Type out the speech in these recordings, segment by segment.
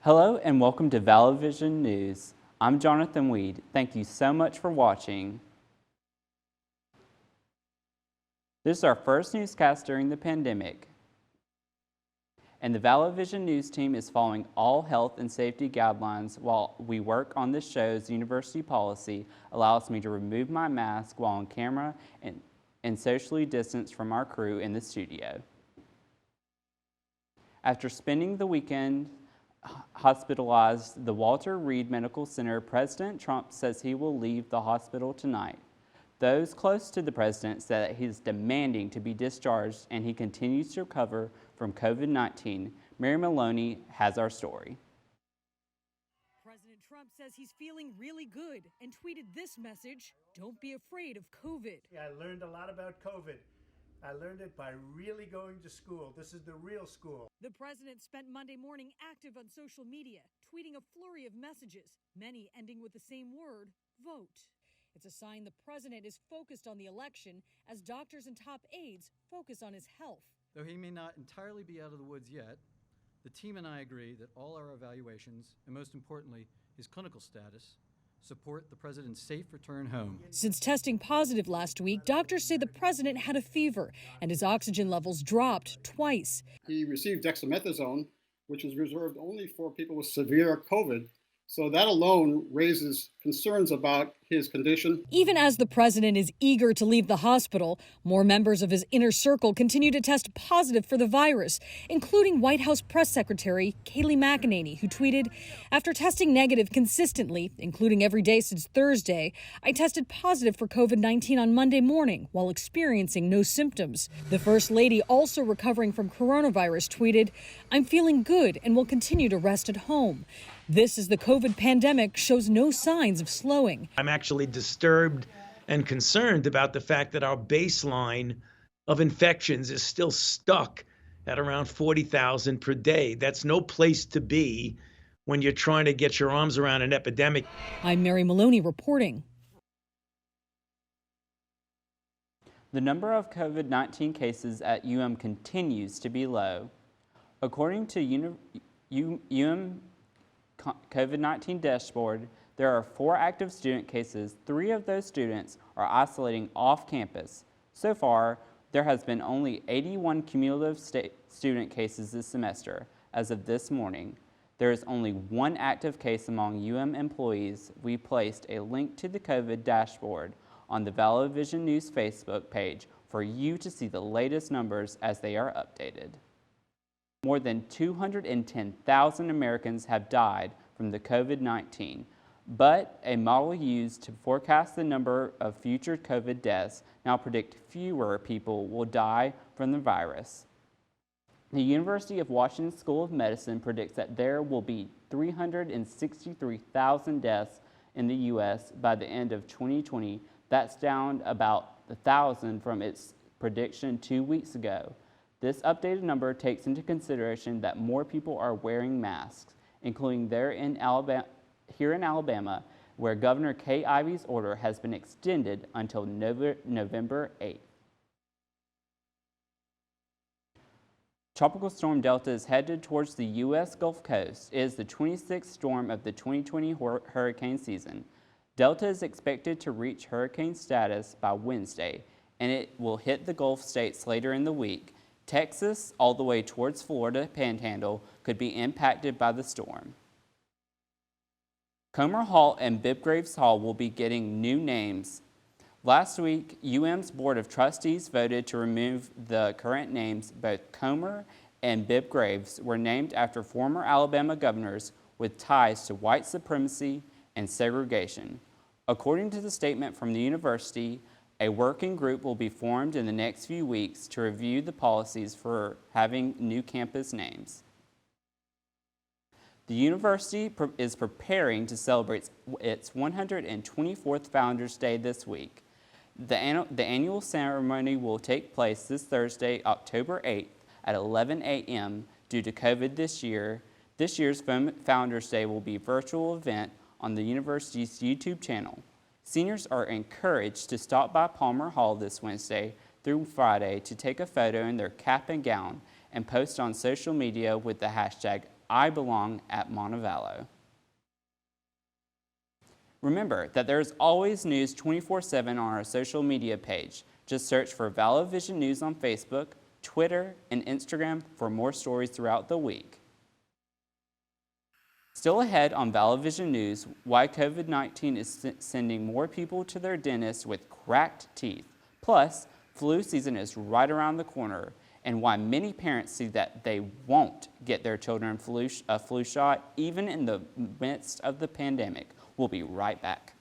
Hello and welcome to Vallo Vision News. I'm Jonathan Weed. Thank you so much for watching. This is our first newscast during the pandemic, and the Vallo Vision News team is following all health and safety guidelines while we work on this show's university policy allows me to remove my mask while on camera and socially distance from our crew in the studio. After spending the weekend hospitalized the Walter Reed Medical Center, President Trump says he will leave the hospital tonight. Those close to the president said that he is demanding to be discharged and he continues to recover from COVID-19. Mary Maloney has our story. President Trump says he's feeling really good and tweeted this message: "Don't be afraid of COVID." I learned a lot about COVID. I learned it by really going to school. This is the real school. The president spent Monday morning active on social media, tweeting a flurry of messages, many ending with the same word: vote. It's a sign the president is focused on the election as doctors and top aides focus on his health. Though he may not entirely be out of the woods yet, the team and I agree that all our evaluations, and most importantly, his clinical status, support the president's safe return home. Since testing positive last week, doctors say the president had a fever and his oxygen levels dropped twice. He received dexamethasone, which is reserved only for people with severe COVID. So that alone raises concerns about his condition. Even as the president is eager to leave the hospital, more members of his inner circle continue to test positive for the virus, including White House Press Secretary Kayleigh McEnany, who tweeted, "After testing negative consistently, including every day since Thursday, I tested positive for COVID-19 on Monday morning while experiencing no symptoms." The First Lady, also recovering from coronavirus, tweeted, "I'm feeling good and will continue to rest at home." This as the COVID pandemic shows no signs of slowing. I'm actually disturbed and concerned about the fact that our baseline of infections is still stuck at around 40,000 per day. That's no place to be when you're trying to get your arms around an epidemic. I'm Mary Maloney reporting. The number of COVID-19 cases at UM continues to be low. According to UM COVID-19 dashboard, there are 4 active student cases. 3 of those students are isolating off campus. So far, there has been only 81 cumulative student cases this semester. As of this morning, there is only 1 active case among UM employees. We placed a link to the COVID dashboard on the Vallo Vision News Facebook page for you to see the latest numbers as they are updated. More than 210,000 Americans have died from the COVID-19, but a model used to forecast the number of future COVID deaths now predict fewer people will die from the virus. The University of Washington School of Medicine predicts that there will be 363,000 deaths in the U.S. by the end of 2020. That's down about 1,000 from its prediction 2 weeks ago. This updated number takes into consideration that more people are wearing masks, including here in Alabama, where Governor Kay Ivey's order has been extended until November 8th. Tropical Storm Delta is headed towards the U.S. Gulf Coast. It is the 26th storm of the 2020 hurricane season. Delta is expected to reach hurricane status by Wednesday, and it will hit the Gulf states later in the week. Texas, all the way towards Florida Panhandle, could be impacted by the storm. Comer Hall and Bibb Graves Hall will be getting new names. Last week, UM's Board of Trustees voted to remove the current names. Both Comer and Bibb Graves were named after former Alabama governors with ties to white supremacy and segregation. According to the statement from the university, a working group will be formed in the next few weeks to review the policies for having new campus names. The university is preparing to celebrate its 124th Founders Day this week. The annual ceremony will take place this Thursday, October 8th at 11 a.m. Due to COVID this year, this year's Founders Day will be a virtual event on the university's YouTube channel. Seniors are encouraged to stop by Palmer Hall this Wednesday through Friday to take a photo in their cap and gown and post on social media with the hashtag I belong at Montevallo. Remember that there is always news 24/7 on our social media page. Just search for Vallo Vision News on Facebook, Twitter, and Instagram for more stories throughout the week. Still ahead on Vallo Vision News, why COVID-19 is sending more people to their dentist with cracked teeth. Plus, flu season is right around the corner, and why many parents see that they won't get their children a flu shot even in the midst of the pandemic. We'll be right back.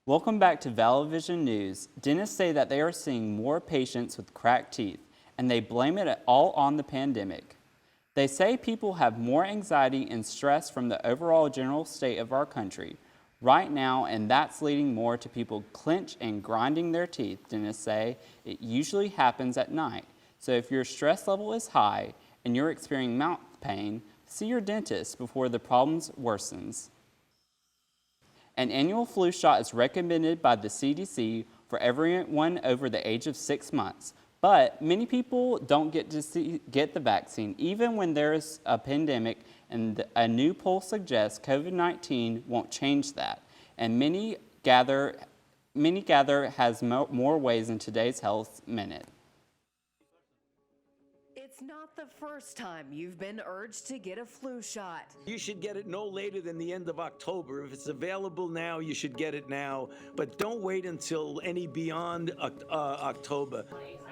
Welcome back to Vallo Vision News. Dentists say that they are seeing more patients with cracked teeth, and they blame it all on the pandemic. They say people have more anxiety and stress from the overall general state of our country right now, and that's leading more to people clench and grinding their teeth. Dentists say it usually happens at night. So if your stress level is high and you're experiencing mouth pain, see your dentist before the problems worsens. An annual flu shot is recommended by the CDC for everyone over the age of 6 months, but many people don't get the vaccine even when there is a pandemic, and a new poll suggests COVID-19 won't change that. And many gather has more ways in today's Health Minute. It's not the first time you've been urged to get a flu shot. You should get it no later than the end of October. If it's available now, you should get it now, but don't wait until any beyond October.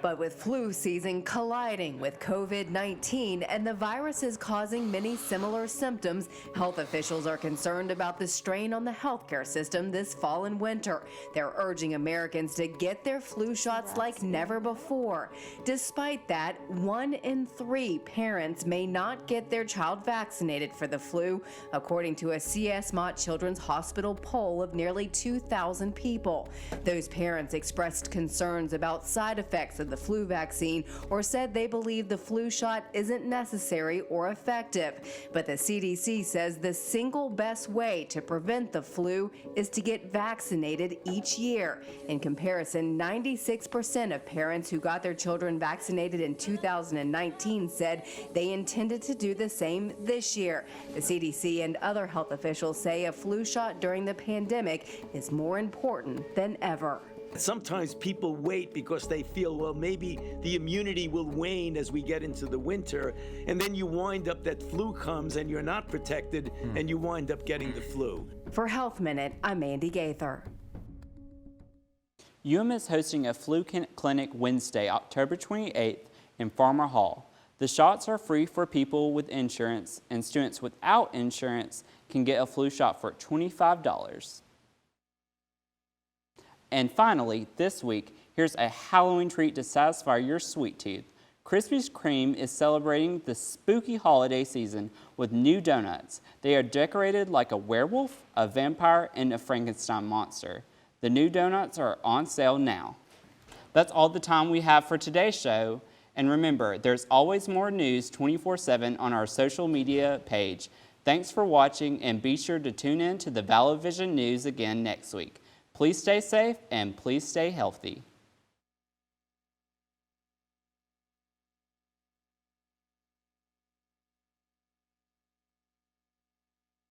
But with flu season colliding with COVID-19 and the virus is causing many similar symptoms, health officials are concerned about the strain on the healthcare system this fall and winter. They're urging Americans to get their flu shots like never before. Despite that, 1 in 3 parents may not get their child vaccinated for the flu, according to a CS Mott Children's Hospital poll of nearly 2,000 people. Those parents expressed concerns about side effects of the flu vaccine or said they believe the flu shot isn't necessary or effective. But the CDC says the single best way to prevent the flu is to get vaccinated each year. In comparison, 96% of parents who got their children vaccinated in 2019 said they intended to do the same this year. The CDC and other health officials say a flu shot during the pandemic is more important than ever. Sometimes people wait because they feel, well, maybe the immunity will wane as we get into the winter, and then you wind up that flu comes and you're not protected, and you wind up getting the flu. For Health Minute, I'm Andy Gaither. is hosting a flu clinic Wednesday, October 28th in Farmer Hall. The shots are free for people with insurance, and students without insurance can get a flu shot for $25. And finally, this week, here's a Halloween treat to satisfy your sweet tooth. Krispy Kreme is celebrating the spooky holiday season with new donuts. They are decorated like a werewolf, a vampire, and a Frankenstein monster. The new donuts are on sale now. That's all the time we have for today's show. And remember, there's always more news 24/7 on our social media page. Thanks for watching, and be sure to tune in to the Vallo Vision News again next week. Please stay safe and please stay healthy.